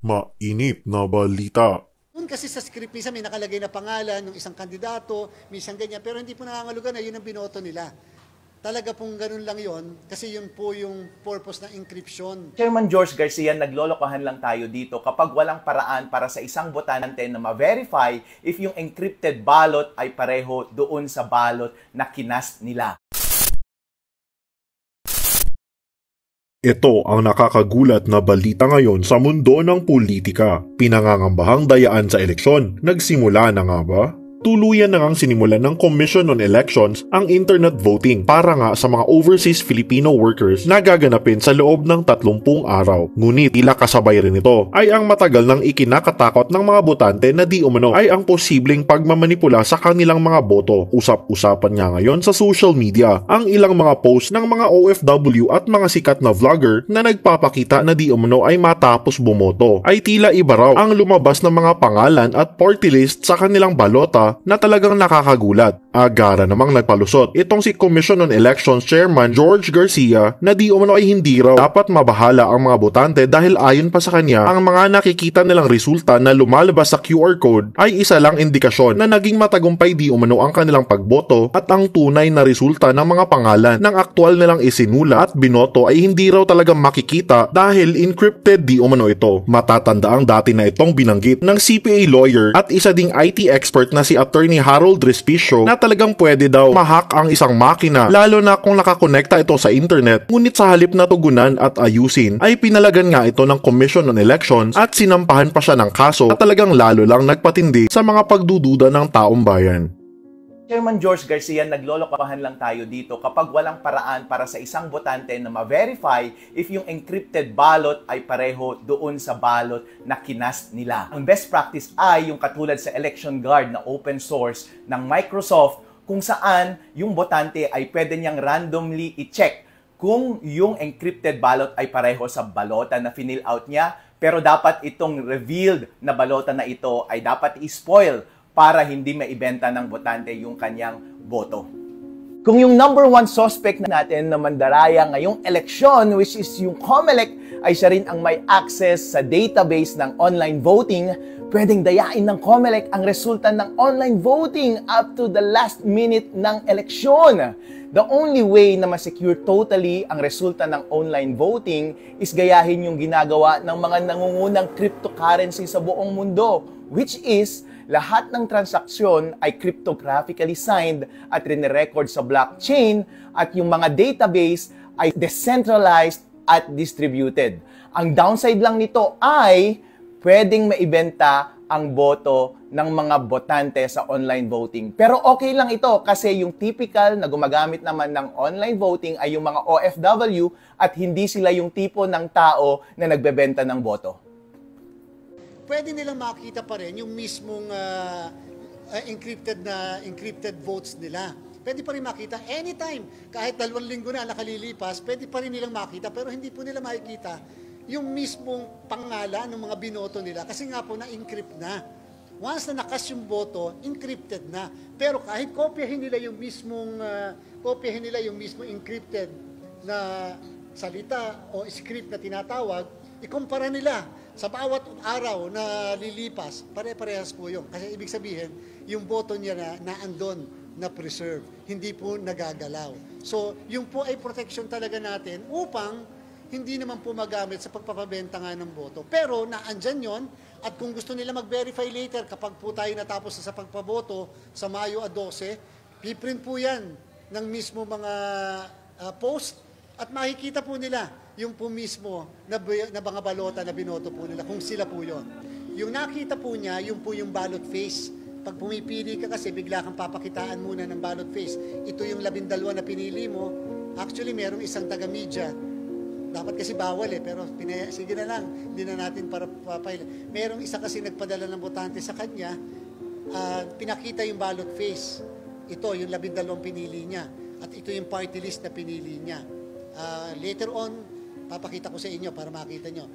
Mainit na balita. Doon kasi sa script minsan may nakalagay na pangalan ng isang kandidato, minsan ganyan, pero hindi po nangangulugan na yun ang binoto nila. Talaga pong ganun lang yon kasi yun po yung purpose ng encryption. Chairman George Garcia, naglolokohan lang tayo dito kapag walang paraan para sa isang botante na ma-verify if yung encrypted ballot ay pareho doon sa ballot na kinast nila. Ito ang nakakagulat na balita ngayon sa mundo ng politika. Pinangangambahang dayaan sa eleksyon. Nagsimula na nga ba? Tuluyan na ngang sinimulan ng Commission on Elections ang internet voting para nga sa mga overseas Filipino workers na gaganapin sa loob ng 30 araw. Ngunit tila kasabay rin ito ay ang matagal nang ikinakatakot ng mga botante na di umano ay ang posibleng pagmamanipula sa kanilang mga boto. Usap-usapan nga ngayon sa social media ang ilang mga post ng mga OFW at mga sikat na vlogger na nagpapakita na di umano ay matapos bumoto ay tila iba raw ang lumabas ng mga pangalan at party list sa kanilang balota na talagang nakakagulat. Agara namang nagpalusot itong si Commission on Elections Chairman George Garcia na di umano ay hindi raw dapat mabahala ang mga botante dahil ayon pa sa kanya ang mga nakikita nilang resulta na lumalabas sa QR code ay isa lang indikasyon na naging matagumpay di umano ang kanilang pagboto at ang tunay na resulta ng mga pangalan ng aktwal nilang isinula at binoto ay hindi raw talagang makikita dahil encrypted di umano ito. Matatanda ang dati na itong binanggit ng CPA lawyer at isa ding IT expert na si Attorney Harold Respicio na talagang pwede daw ma-hack ang isang makina lalo na kung nakakonekta ito sa internet. Ngunit sa halip na tugunan at ayusin ay pinalagan nga ito ng Commission on Elections at sinampahan pa siya ng kaso at talagang lalo lang nagpatindi sa mga pagdududa ng taong bayan. Chairman George Garcia, naglolokohan lang tayo dito kapag walang paraan para sa isang botante na ma-verify if yung encrypted ballot ay pareho doon sa ballot na kinast nila. Ang best practice ay yung katulad sa Election Guard na open source ng Microsoft kung saan yung botante ay pwede niyang randomly i-check kung yung encrypted ballot ay pareho sa balota na fill out niya, pero dapat itong revealed na balota na ito ay dapat i-spoil para hindi maibenta ng botante yung kanyang boto. Kung yung number one suspect natin na mandaraya ngayong eleksyon, which is yung COMELEC, ay siya rin ang may access sa database ng online voting, pwedeng dayain ng COMELEC ang resulta ng online voting up to the last minute ng eleksyon. The only way na ma-secure totally ang resulta ng online voting is gayahin yung ginagawa ng mga nangungunang cryptocurrency sa buong mundo, which is lahat ng transaksyon ay cryptographically signed at rinirecord sa blockchain at yung mga database ay decentralized at distributed. Ang downside lang nito ay pwedeng maibenta ang boto ng mga botante sa online voting. Pero okay lang ito kasi yung typical na gumagamit naman ng online voting ay yung mga OFW at hindi sila yung tipo ng tao na nagbebenta ng boto. Pwede nilang makita pa rin yung mismong encrypted votes nila. Pwede pa rin makita anytime. Kahit 2 linggo na nakalilipas, pwede pa rin nilang makita. Pero hindi po nila makikita yung mismong pangalan ng mga binoto nila. Kasi nga po na-encrypt na. Once na nakas yung boto, encrypted na. Pero kahit kopyahin nila yung mismong encrypted na salita o script na tinatawag, ikumpara nila sa bawat araw na lilipas, pare-parehas po yun. Kasi ibig sabihin, yung boto niya na andon, na preserve, hindi po nagagalaw. So, yung po ay protection talaga natin upang hindi naman po magamit sa pagpapabenta nga ng boto. Pero naandyan yon at kung gusto nila mag-verify later kapag po tayo natapos sa pagpaboto sa Mayo 12, piprint po yan ng mismo mga post at makikita po nila yung po mismo na mga balota na binoto po nila, kung sila po yon. Yung nakita po niya, yung po yung ballot face. Pag pumipili ka kasi, bigla kang papakitaan muna ng ballot face. Ito yung 12 na pinili mo. Actually, merong isang taga-media. Dapat kasi bawal pero sige na lang, hindi na natin para papail. Merong isa kasi nagpadala ng botante sa kanya, pinakita yung ballot face. Ito, yung 12 pinili niya. At ito yung party list na pinili niya. Later on, papakita ko sa inyo para makita nyo.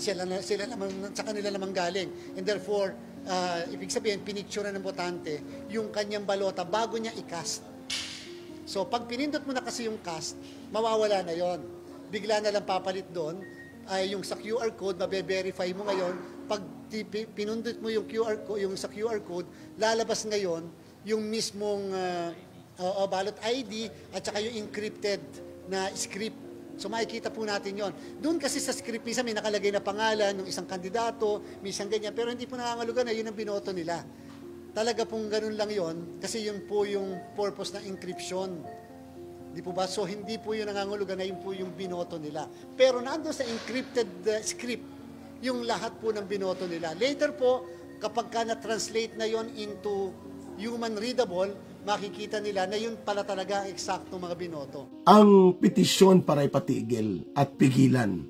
Sila naman, sa kanila naman galing. And therefore, ibig sabihin, pinicture ng botante yung kanyang balota bago niya i-cast. So, pag pinindot mo na kasi yung cast, mawawala na yon. Bigla na lang papalit doon. ay yung sa QR code, mabe-verify mo ngayon. Pag pinundot mo yung QR code, yung sa QR code, lalabas ngayon yung mismong ballot ID at saka yung encrypted na script. So makikita po natin yon. Doon kasi sa script, minsan may nakalagay na pangalan ng isang kandidato, minsan ganyan, pero hindi po nangangulugan na yun ang binoto nila. Talaga pong ganun lang yon kasi yun po yung purpose ng encryption. Di po ba? So hindi po yun nangangulugan na yun po yung binoto nila. Pero nandun sa encrypted script, yung lahat po ng binoto nila. Later po, kapag ka na-translate na yon into human readable, makikita nila na yun pala talaga ang eksaktong mga binoto. Ang petisyon para ipatigil at pigilan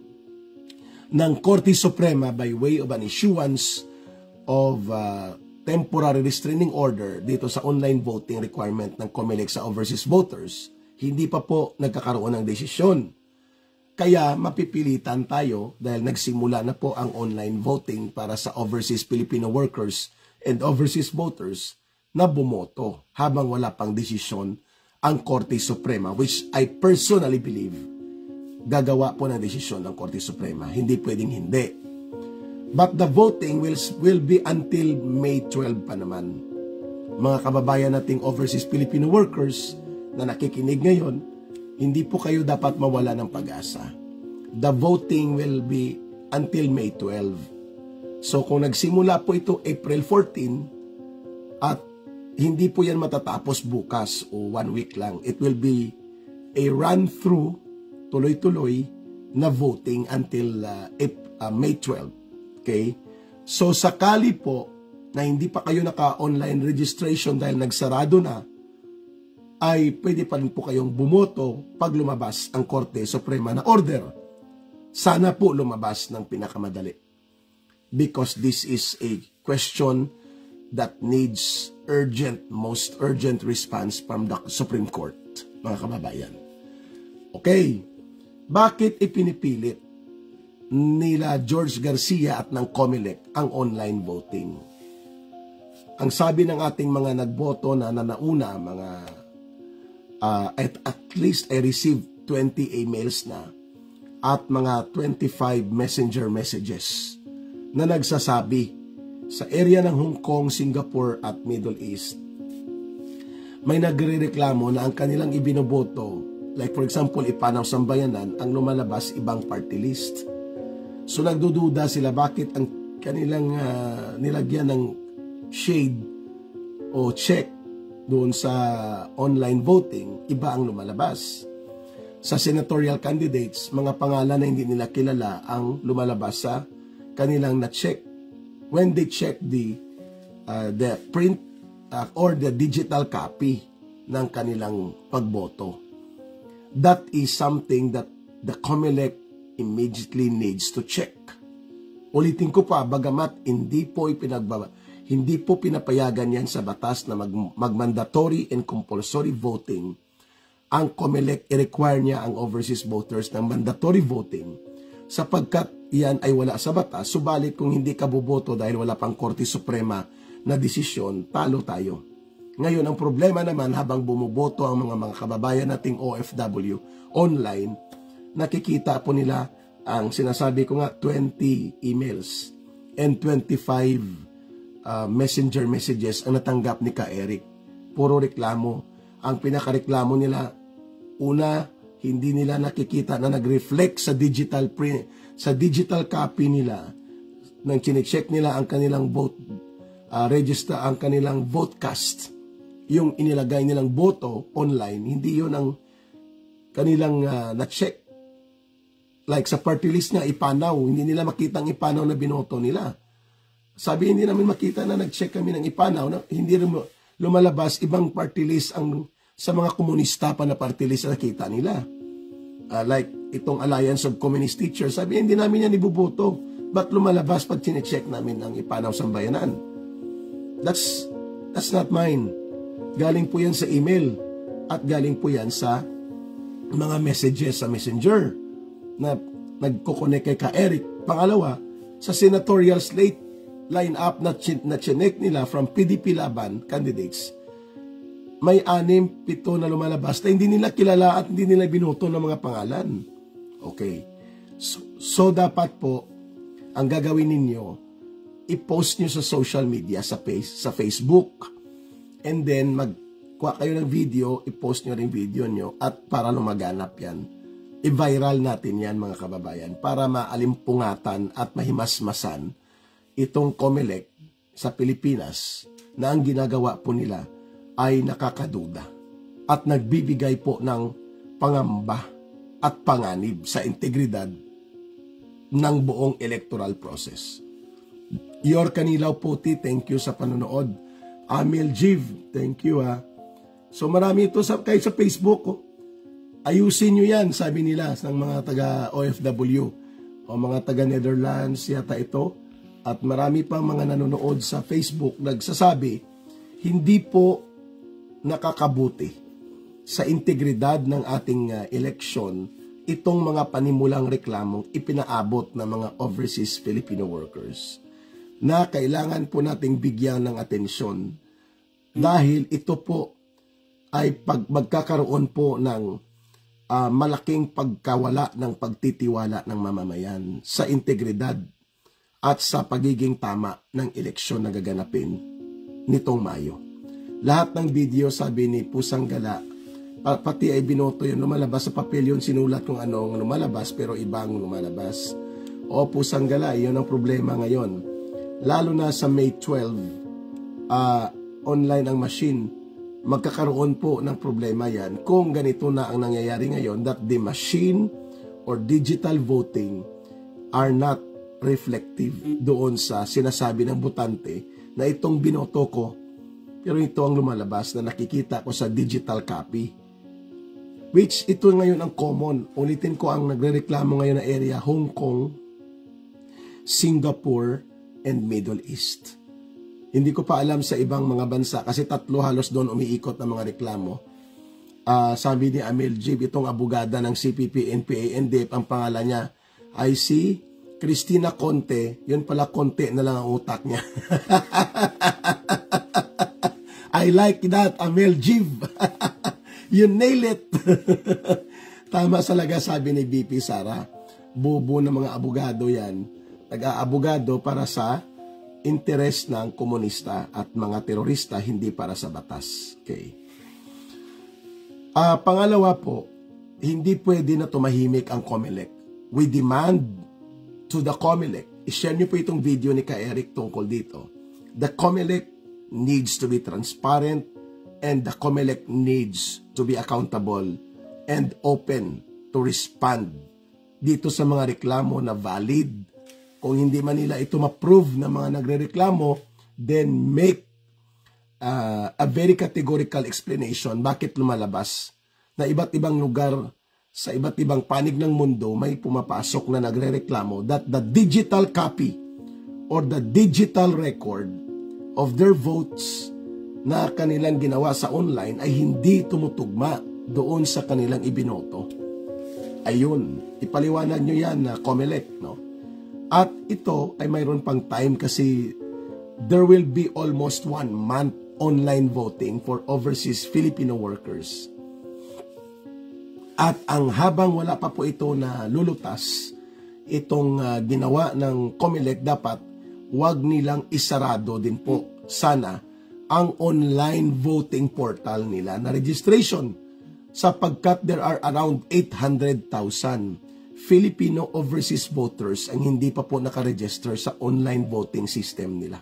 ng Korte Suprema by way of an issuance of temporary restraining order dito sa online voting requirement ng COMELEC sa overseas voters, hindi pa po nagkakaroon ng desisyon. Kaya mapipilitan tayo dahil nagsimula na po ang online voting para sa overseas Filipino workers and overseas voters na bumoto habang wala pang desisyon ang Korte Suprema, which I personally believe gagawa po ng desisyon ng Korte Suprema. Hindi pwedeng hindi. But the voting will be until May 12 pa naman. Mga kababayan nating overseas Filipino workers na nakikinig ngayon, hindi po kayo dapat mawala ng pag-asa. The voting will be until May 12. So kung nagsimula po ito April 14 at hindi po yan matatapos bukas o 1 week lang. It will be a run-through, tuloy-tuloy, na voting until May 12. Okay? So, sakali po na hindi pa kayo naka-online registration dahil nagsarado na, ay pwede pa rin po kayong bumoto pag lumabas ang Korte Suprema na order. Sana po lumabas ng pinakamadali. Because this is a question that needs most urgent response from the Supreme Court, mga kababayan. Okay, bakit ipinipilit nila George Garcia at ng COMELEC ang online voting? Ang sabi ng ating mga nagboto na nanauna, mga at least I received 20 emails na at mga 25 messenger messages na nagsasabi sa area ng Hong Kong, Singapore at Middle East, may nagrereklamo na ang kanilang ibinoboto, like for example, Ipanaw Sambayanan, ang lumalabas ibang party list. So nagdududa sila bakit ang kanilang nilagyan ng shade o check doon sa online voting, iba ang lumalabas. Sa senatorial candidates, mga pangalan na hindi nila kilala ang lumalabas sa kanilang na-check. When they check the print or the digital copy ng kanilang pagboto. That is something that the COMELEC immediately needs to check. Ulitin ko pa, bagamat hindi po pinapayagan yan sa batas na mag-mandatory and compulsory voting, ang COMELEC i-require niya ang overseas voters ng mandatory voting sapagkat yan ay wala sa batas, subalit kung hindi ka boboto dahil wala pang Korte Suprema na desisyon, talo tayo. Ngayon, ang problema naman habang bumuboto ang mga kababayan nating OFW online, nakikita po nila ang sinasabi ko nga 20 emails and 25 messenger messages ang natanggap ni Ka Eric. Puro reklamo. Ang pinakareklamo nila, una, hindi nila nakikita na nag-reflect sa digital print, sa digital copy nila nang chinecheck nila ang kanilang vote register, ang kanilang vote cast, yung inilagay nilang boto online, hindi yun ang kanilang na-check. Like sa party list nga, Ipanaw, hindi nila makita ang Ipanaw na binoto nila. Sabi, hindi namin makita na nag-check kami ng Ipanaw, na hindi lumalabas ibang party list ang sa mga komunista pa na party list na nakita nila. Like itong Alliance of Communist Teachers, sabi, hindi namin yan ibuboto. Ba't lumalabas pag chinecheck namin ang Ipanaw Sambayanan? That's not mine. Galing po yan sa email at galing po yan sa mga messages sa messenger na nagkoconnect kay Ka Eric. Pangalawa, sa senatorial slate line-up na chinek nila from PDP Laban candidates, may 6-7 na lumalabas na hindi nila kilala at hindi nila binoto ng mga pangalan. Okay. So dapat po, ang gagawin ninyo, i-post nyo sa social media, sa Facebook, and then magkuha kayo ng video, i-post nyo rin video nyo, at para lumaganap yan. I-viral natin yan, mga kababayan, para maalimpungatan at mahimasmasan itong COMELEC sa Pilipinas na ang ginagawa po nila ay nakakaduda at nagbibigay po ng pangamba at panganib sa integridad ng buong electoral process. Yor Canilaw Puti, thank you sa panonood. Amil Jiv, thank you ha. So marami ito kahit sa Facebook. Oh. Ayusin nyo yan, sabi nila ng mga taga OFW o mga taga Netherlands yata ito. At marami pang mga nanonood sa Facebook nagsasabi, hindi po nakakabuti sa integridad ng ating eleksyon itong mga panimulang reklamong ipinaabot ng mga overseas Filipino workers na kailangan po nating bigyan ng atensyon dahil ito po ay magkakaroon po ng malaking pagkawala ng pagtitiwala ng mamamayan sa integridad at sa pagiging tama ng eleksyon na gaganapin nitong Mayo. Lahat ng video, sabi ni Pusang Gala, pati ay binoto yun, lumalabas sa papel yun, sinulat kung ano ang lumalabas, pero ibang lumalabas. O Pusang Gala, yun ang problema ngayon. Lalo na sa May 12, online ang machine, magkakaroon po ng problema yan kung ganito na ang nangyayari ngayon, that the machine or digital voting are not reflective doon sa sinasabi ng botante na itong binoto ko, pero ito ang lumalabas na nakikita ko sa digital copy. Which ito ngayon ang common. Ulitin ko ang nagrereklamo ngayon na area, Hong Kong, Singapore, and Middle East. Hindi ko pa alam sa ibang mga bansa kasi tatlo halos doon umiikot ng mga reklamo. Sabi ni Amel Jib, itong abogada ng CPP, NPA, NDF, ang pangalan niya ay si Cristina Conte. Yun pala, konti na lang ang utak niya. I like that, Amel Jib. You nail it. Tama talaga, sabi ni BP Sara. Bobo ng mga abogado yan. Nag-aabogado para sa interes ng komunista at mga terorista, hindi para sa batas. Okay. Pangalawa po, hindi pwede na tumahimik ang COMELEC. We demand to the COMELEC, i-share niyo po itong video ni Ka Eric tungkol dito. The COMELEC needs to be transparent and the COMELEC needs to be accountable and open to respond dito sa mga reklamo na valid. Kung hindi man nila ito ma-prove ng mga nagre-reklamo, then make a very categorical explanation bakit lumalabas na iba't ibang lugar sa iba't ibang panig ng mundo may pumapasok na nagre-reklamo that the digital copy or the digital record of their votes na kanilang ginawa sa online ay hindi tumutugma doon sa kanilang ibinoto. Ayun, ipaliwanag nyo yan na COMELEC, no? At ito ay mayroon pang time kasi there will be almost 1 month online voting for overseas Filipino workers. At ang habang wala pa po ito na lulutas, itong ginawa ng COMELEC, dapat wag nilang isarado din po sana ang online voting portal nila na registration sapagkat there are around 800,000 Filipino overseas voters ang hindi pa po nakaregister sa online voting system nila.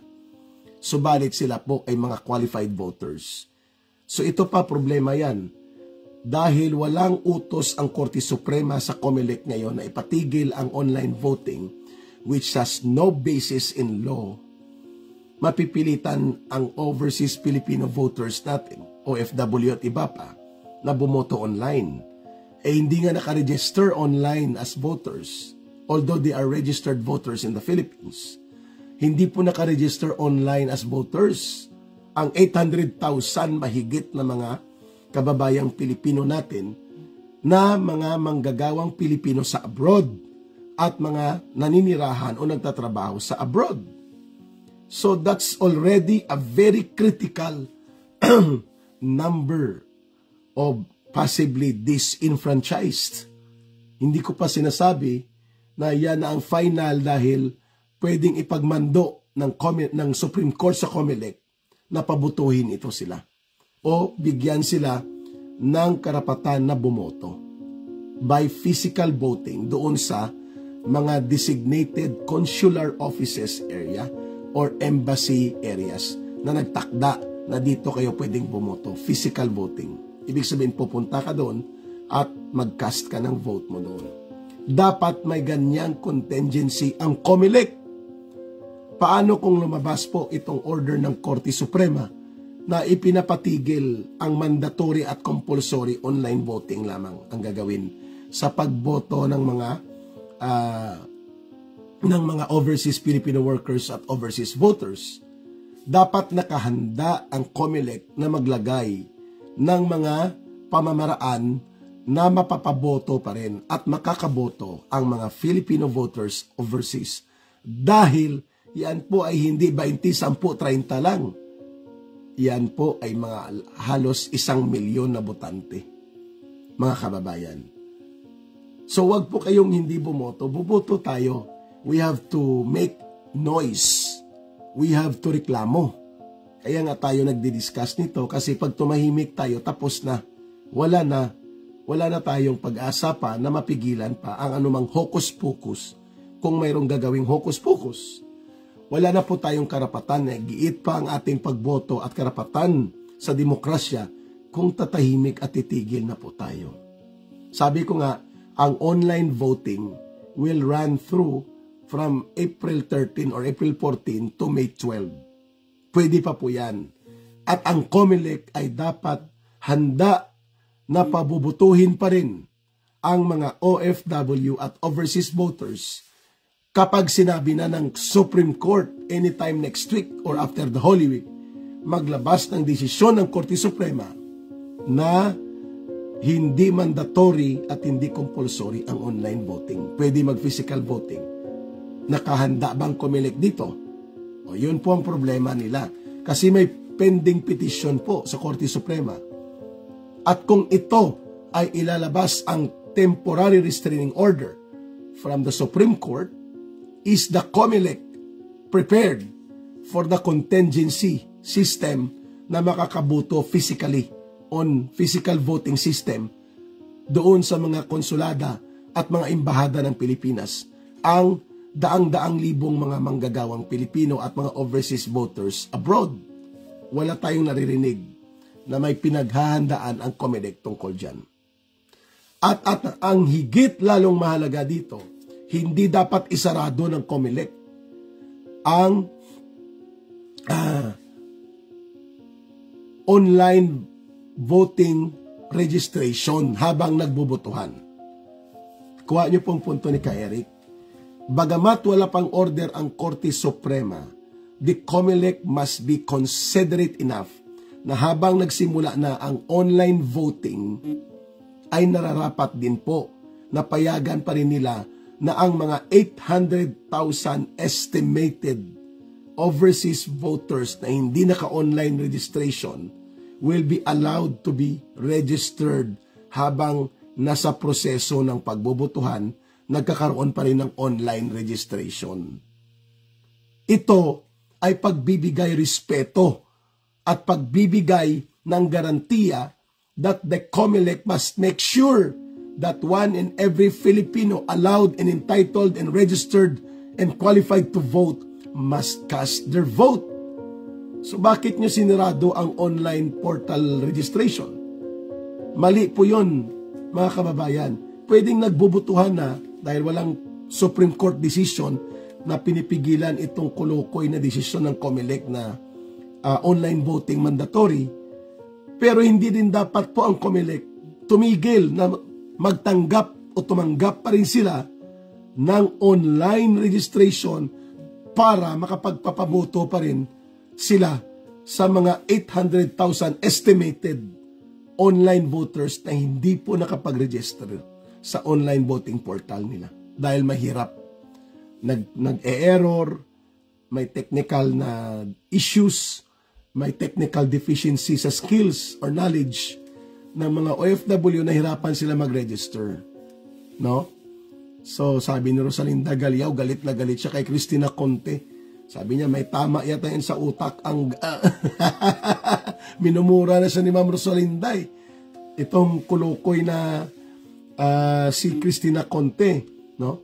Subalit sila po ay mga qualified voters. So ito pa problema yan. Dahil walang utos ang Korte Suprema sa COMELEC ngayon na ipatigil ang online voting which has no basis in law, mapipilitan ang overseas Filipino voters natin, OFW at iba pa, na bumoto online. Hindi nga nakaregister online as voters, although they are registered voters in the Philippines. Hindi po nakaregister online as voters ang 800,000 mahigit na mga kababayang Pilipino natin na mga manggagawang Pilipino sa abroad at mga naninirahan o nagtatrabaho sa abroad. So that's already a very critical number of possibly disenfranchised. Hindi ko pa sinasabi na yan na ang final dahil pwedeng ipagmando ng Supreme Court sa COMELEC na pabutuhin ito sila o bigyan sila ng karapatan na bumoto by physical voting doon sa mga designated consular offices area or embassy areas na nagtakda na dito kayo pwedeng bumoto. Physical voting. Ibig sabihin, pupunta ka doon at mag-cast ka ng vote mo doon. Dapat may ganyang contingency ang COMELEC. Paano kung lumabas po itong order ng Korte Suprema na ipinapatigil ang mandatory at compulsory online voting lamang ang gagawin sa pagboto ng mga overseas Filipino workers at overseas voters? Dapat nakahanda ang COMELEC na maglagay ng mga pamamaraan na mapapaboto pa rin at makakaboto ang mga Filipino voters overseas. Dahil yan po ay hindi 20, 10, 30 lang. Yan po ay mga halos 1 milyon na botante, mga kababayan. So wag po kayong hindi bumoto. Buboto tayo. We have to make noise. We have to reklamo. Kaya nga tayo nagdi-discuss nito kasi pag tumahimik tayo, tapos na. Wala na tayong pag-asa pa na mapigilan pa ang anumang hocus-pocus. Kung mayroong gagawing hocus-pocus, wala na po tayong karapatan na giit pa ang ating pagboto at karapatan sa demokrasya kung tatahimik at titigil na po tayo. Sabi ko nga, ang online voting will run through from April 13 or April 14 to May 12. Pwede pa po yan. At ang COMELEC ay dapat handa na pabubutuhin pa rin ang mga OFW at overseas voters kapag sinabi na ng Supreme Court anytime next week or after the Holy Week, maglabas ng desisyon ng Korte Suprema na hindi mandatory at hindi compulsory ang online voting. Pwede mag-physical voting. Nakahanda bang COMELEC dito? O yun po ang problema nila. Kasi may pending petition po sa Korte Suprema. At kung ito ay ilalabas ang temporary restraining order from the Supreme Court, is the COMELEC prepared for the contingency system na makakabuto physically on physical voting system doon sa mga konsulada at mga embahada ng Pilipinas ang daang-daang libong mga manggagawang Pilipino at mga overseas voters abroad? Wala tayong naririnig na may pinaghahandaan ang COMELEC tungkol dyan. At ang higit lalong mahalaga dito, hindi dapat isarado ng COMELEC ang online voting registration habang nagbubutuhan. Kuha niyo pong punto ni Ka Eric. Bagamat wala pang order ang Korte Suprema, the COMELEC must be considerate enough na habang nagsimula na ang online voting, ay nararapat din po na payagan pa rin nila na ang mga 800,000 estimated overseas voters na hindi naka-online registration will be allowed to be registered habang nasa proseso ng pagbobotohan, nagkakaroon pa rin ng online registration. Ito ay pagbibigay respeto at pagbibigay ng garantiya that the COMELEC must make sure that one and every Filipino allowed and entitled and registered and qualified to vote must cast their vote. So bakit nyo sinirado ang online portal registration? Mali po yun, mga kababayan. Pwedeng nagbubutuhan na dahil walang Supreme Court decision na pinipigilan itong kulukoy na desisyon ng COMELEC na online voting mandatory. Pero hindi din dapat po ang COMELEC tumigil na magtanggap o tumanggap pa rin sila ng online registration para makapagpapaboto pa rin sila sa mga 800,000 estimated online voters na hindi po nakapag-register sa online voting portal nila dahil mahirap. Nag-e-error, may technical na issues, may technical deficiency sa skills or knowledge ng mga OFW na hirapan sila mag-register. No? So, sabi ni Rosalinda Galiao, galit na galit siya kay Cristina Conte. Sabi niya, may tama yata yan sa utak. Minumura na siya ni Ma'am Rosalinda. Itong kulukoy na si Cristina Conte. No?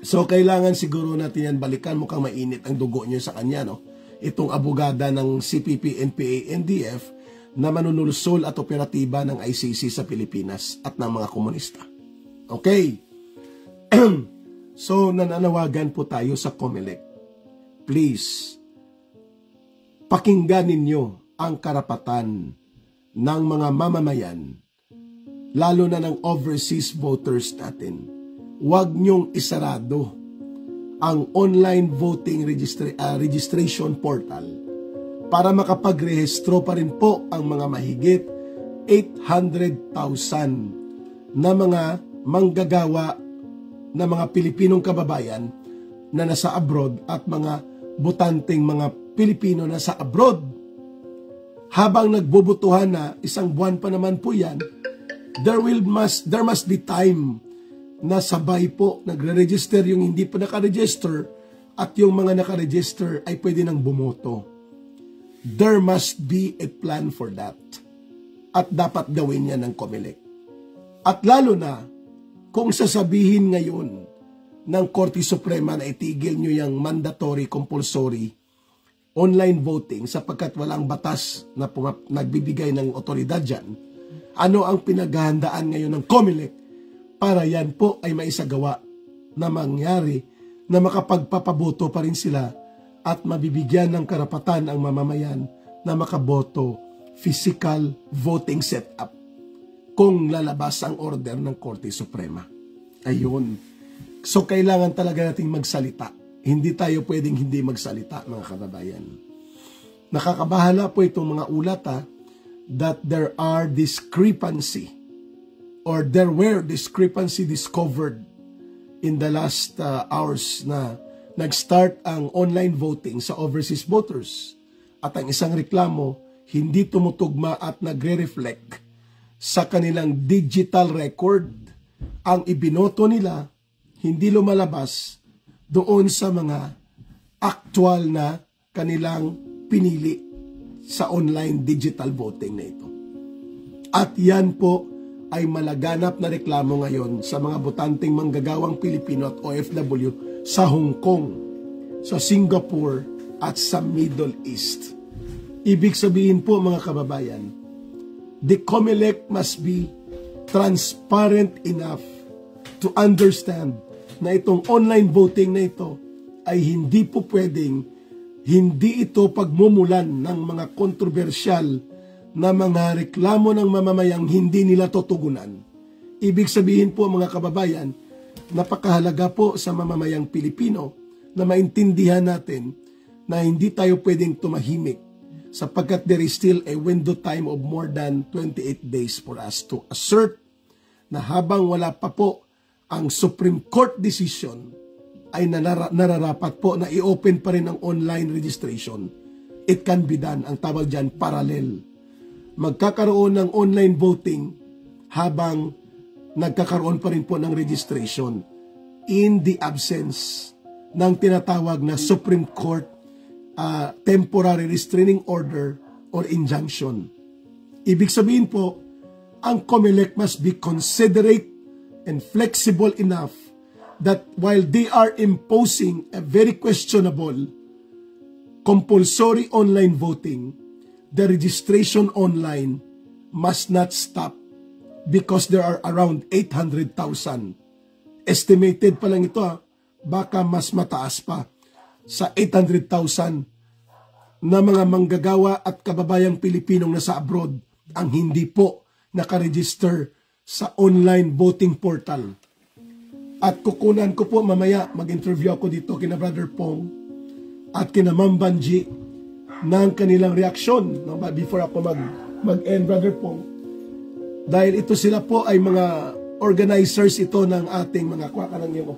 So, kailangan siguro natin yan balikan. Mukhang mainit ang dugo niyo sa kanya. No? Itong abogada ng CPP, NPA, NDF na manunulsol at operatiba ng ICC sa Pilipinas at ng mga komunista. Okay. So, nananawagan po tayo sa COMELEC. Please, pakinggan ninyo ang karapatan ng mga mamamayan, lalo na ng overseas voters natin. Huwag niyong isarado ang online voting registration portal para makapagrehistro pa rin po ang mga mahigit 800,000 na mga manggagawa na mga Pilipinong kababayan na nasa abroad at mga botanteng mga Pilipino na sa abroad. Habang nagbobotohan na, isang buwan pa naman po yan, there must be time na sabay po nagre-register yung hindi pa nakaregister at yung mga nakaregister ay pwede nang bumoto. There must be a plan for that. At dapat gawin yan ng COMELEC. At lalo na, kung sasabihin ngayon ng Korte Suprema na itigil nyo yung mandatory, compulsory online voting sapagkat walang batas na nagbibigay ng otoridad dyan, ano ang pinaghahandaan ngayon ng COMELEC para yan po ay maisagawa na mangyari na makapagpapaboto pa rin sila at mabibigyan ng karapatan ang mamamayan na makaboto physical voting setup kung lalabas ang order ng Korte Suprema. Ayun. So, kailangan talaga nating magsalita. Hindi tayo pwedeng hindi magsalita, mga kababayan. Nakakabahala po itong mga ulat that there are discrepancy or there were discrepancy discovered in the last hours na nag-start ang online voting sa overseas voters. At ang isang reklamo, hindi tumutugma at nagre-reflect sa kanilang digital record. Ang ibinoto nila, hindi lumalabas doon sa mga actual na kanilang pinili sa online digital voting na ito. At yan po ay malaganap na reklamo ngayon sa mga botanteng manggagawang Pilipino at OFW sa Hong Kong, sa Singapore at sa Middle East. Ibig sabihin po mga kababayan, the COMELEC must be transparent enough to understand na itong online voting na ito ay hindi po pwedeng, hindi ito pagmumulan ng mga kontrobersyal na mga reklamo ng mamamayang hindi nila tutugunan. Ibig sabihin po mga kababayan, napakahalaga po sa mamamayang Pilipino na maintindihan natin na hindi tayo pwedeng tumahimik sapagkat there is still a window time of more than 28 days for us to assert na habang wala pa po ang Supreme Court decision ay nararapat po na i-open pa rin ang online registration. It can be done. Ang tawag dyan, parallel. Magkakaroon ng online voting habang nagkakaroon pa rin po ng registration in the absence ng tinatawag na Supreme Court temporary restraining order or injunction. Ibig sabihin po, ang COMELEC must be considerate and flexible enough that while they are imposing a very questionable compulsory online voting, the registration online must not stop because there are around 800,000. Estimated pa lang ito, baka mas mataas pa sa 800,000 na mga manggagawa at kababayang Pilipinong nasa abroad ang hindi po nakaregister sa online voting portal. At kukunan ko po mamaya, mag-interview ako dito kina Brother Pong at kina Ma'am Banji ng kanilang reaksyon before ako mag-end, Brother Pong. Dahil ito sila po ay mga organizers ito ng ating mga kwakanang yung